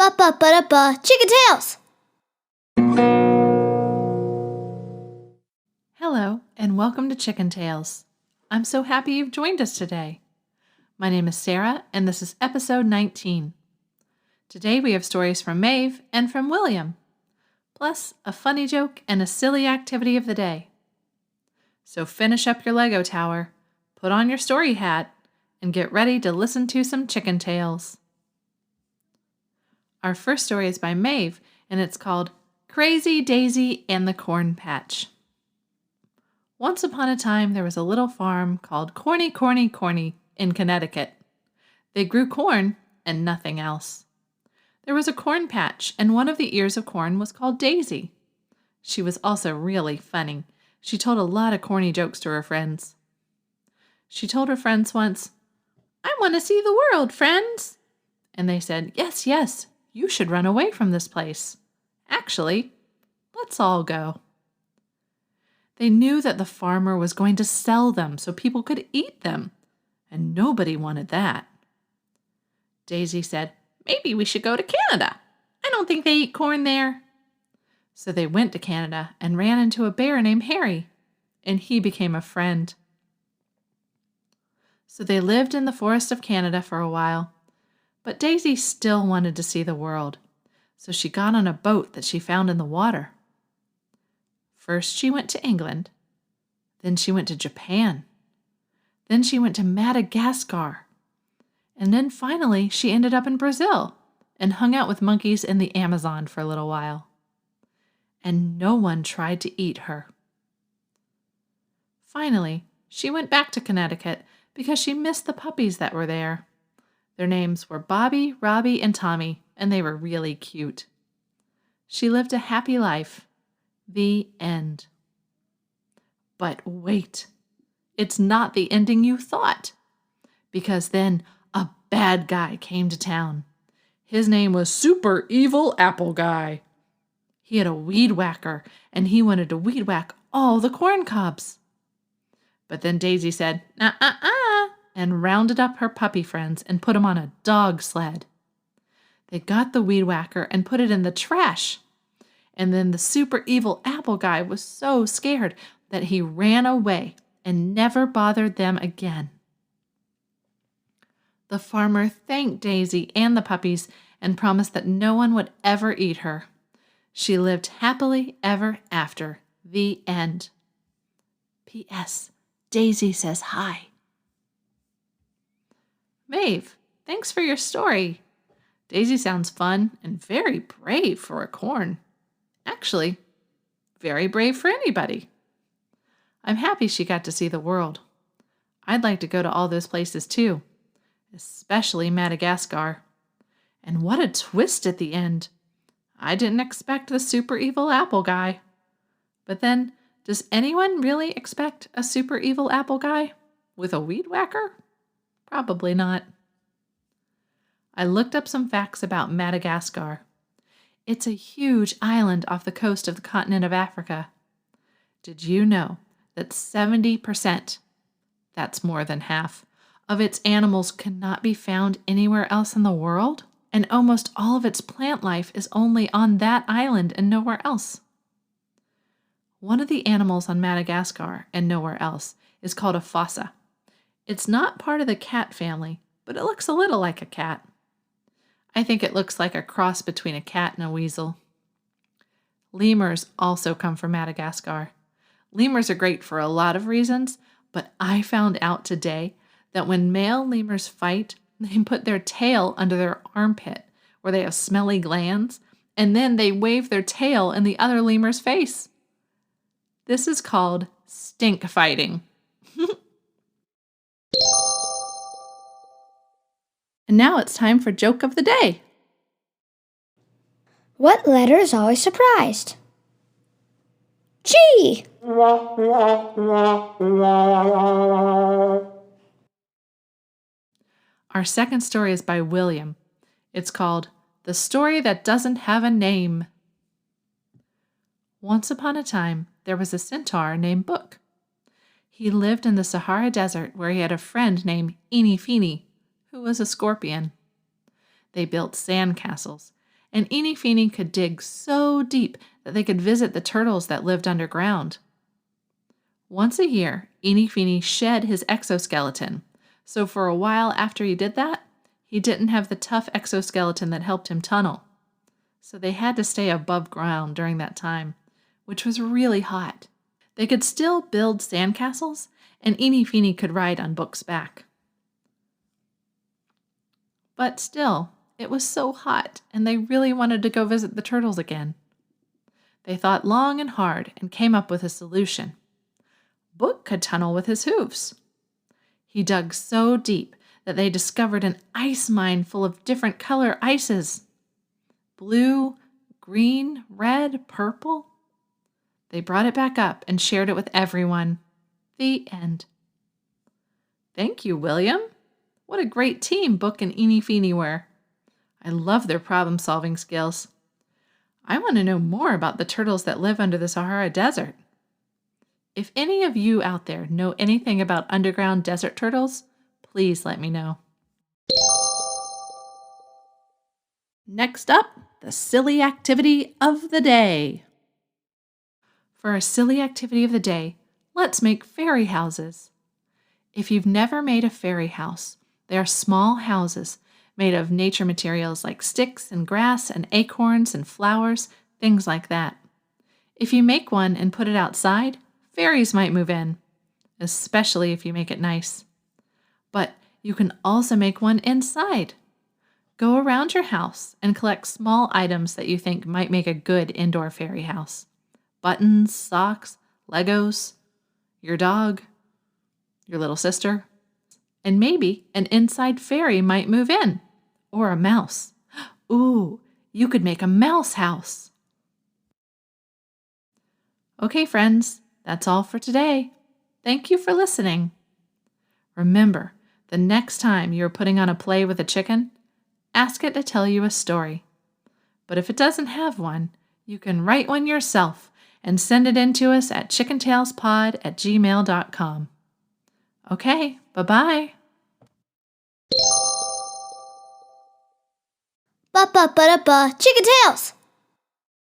Ba-ba-ba-da-ba, Chicken Tales! Hello, and welcome to Chicken Tales. I'm so happy you've joined us today. My name is Sarah, and this is episode 19. Today we have stories from Maeve and from William, plus a funny joke and a silly activity of the day. So finish up your Lego tower, put on your story hat, and get ready to listen to some Chicken Tales. Our first story is by Maeve, and it's called Crazy Daisy and the Corn Patch. Once upon a time, there was a little farm called Corny in Connecticut. They grew corn and nothing else. There was a corn patch, and one of the ears of corn was called Daisy. She was also really funny. She told a lot of corny jokes to her friends. She told her friends once, "I want to see the world, friends." And they said, "Yes, yes, you should run away from this place. Actually, let's all go." They knew that the farmer was going to sell them so people could eat them, and nobody wanted that. Daisy said, "Maybe we should go to Canada. I don't think they eat corn there." So they went to Canada and ran into a bear named Harry, and he became a friend. So they lived in the forest of Canada for a while, but Daisy still wanted to see the world, so she got on a boat that she found in the water. First she went to England, then she went to Japan, then she went to Madagascar, and then finally she ended up in Brazil and hung out with monkeys in the Amazon for a little while. And no one tried to eat her. Finally, she went back to Connecticut because she missed the puppies that were there. Their names were Bobby, Robbie, and Tommy, and they were really cute. She lived a happy life. The end. But wait, it's not the ending you thought, because then a bad guy came to town. His name was Super Evil Apple Guy. He had a weed whacker, and he wanted to weed whack all the corn cobs. But then Daisy said, and rounded up her puppy friends and put them on a dog sled. They got the weed whacker and put it in the trash. And then the super evil apple guy was so scared that he ran away and never bothered them again. The farmer thanked Daisy and the puppies and promised that no one would ever eat her. She lived happily ever after. The end. P.S. Daisy says hi. Maeve, thanks for your story. Daisy sounds fun and very brave for a corn. Actually, very brave for anybody. I'm happy she got to see the world. I'd like to go to all those places too, especially Madagascar. And what a twist at the end. I didn't expect the super evil apple guy. But then, does anyone really expect a super evil apple guy with a weed whacker? Probably not. I looked up some facts about Madagascar. It's a huge island off the coast of the continent of Africa. Did you know that 70%, that's more than half, of its animals cannot be found anywhere else in the world? And almost all of its plant life is only on that island and nowhere else. One of the animals on Madagascar and nowhere else is called a fossa. It's not part of the cat family, but it looks a little like a cat. I think it looks like a cross between a cat and a weasel. Lemurs also come from Madagascar. Lemurs are great for a lot of reasons, but I found out today that when male lemurs fight, they put their tail under their armpit where they have smelly glands, and then they wave their tail in the other lemur's face. This is called stink fighting. And now it's time for Joke of the Day. What letter is always surprised? G! Our second story is by William. It's called The Story That Doesn't Have a Name. Once upon a time, there was a centaur named Book. He lived in the Sahara Desert where he had a friend named Eeny Feeny, who was a scorpion. They built sand castles, and Eenie Feenie could dig so deep that they could visit the turtles that lived underground. Once a year, Eenie Feenie shed his exoskeleton, so for a while after he did that, he didn't have the tough exoskeleton that helped him tunnel. So they had to stay above ground during that time, which was really hot. They could still build sandcastles, and Eenie Feenie could ride on Book's back. But still, it was so hot, and they really wanted to go visit the turtles again. They thought long and hard and came up with a solution. Book could tunnel with his hooves. He dug so deep that they discovered an ice mine full of different color ices. Blue, green, red, purple. They brought it back up and shared it with everyone. The end. Thank you, William. What a great team Book and Eenie Feenie were. I love their problem-solving skills. I want to know more about the turtles that live under the Sahara Desert. If any of you out there know anything about underground desert turtles, please let me know. Next up, the silly activity of the day. For our silly activity of the day, let's make fairy houses. If you've never made a fairy house, they are small houses made of nature materials like sticks and grass and acorns and flowers, things like that. If you make one and put it outside, fairies might move in, especially if you make it nice. But you can also make one inside. Go around your house and collect small items that you think might make a good indoor fairy house. Buttons, socks, Legos, your dog, your little sister, and maybe an inside fairy might move in, or a mouse. Ooh, you could make a mouse house. Okay, friends, that's all for today. Thank you for listening. Remember, the next time you're putting on a play with a chicken, ask it to tell you a story. But if it doesn't have one, you can write one yourself and send it in to us at chickentailspod@gmail.com. Okay, bye-bye. Ba-ba-ba-da-ba, Chicken Tales!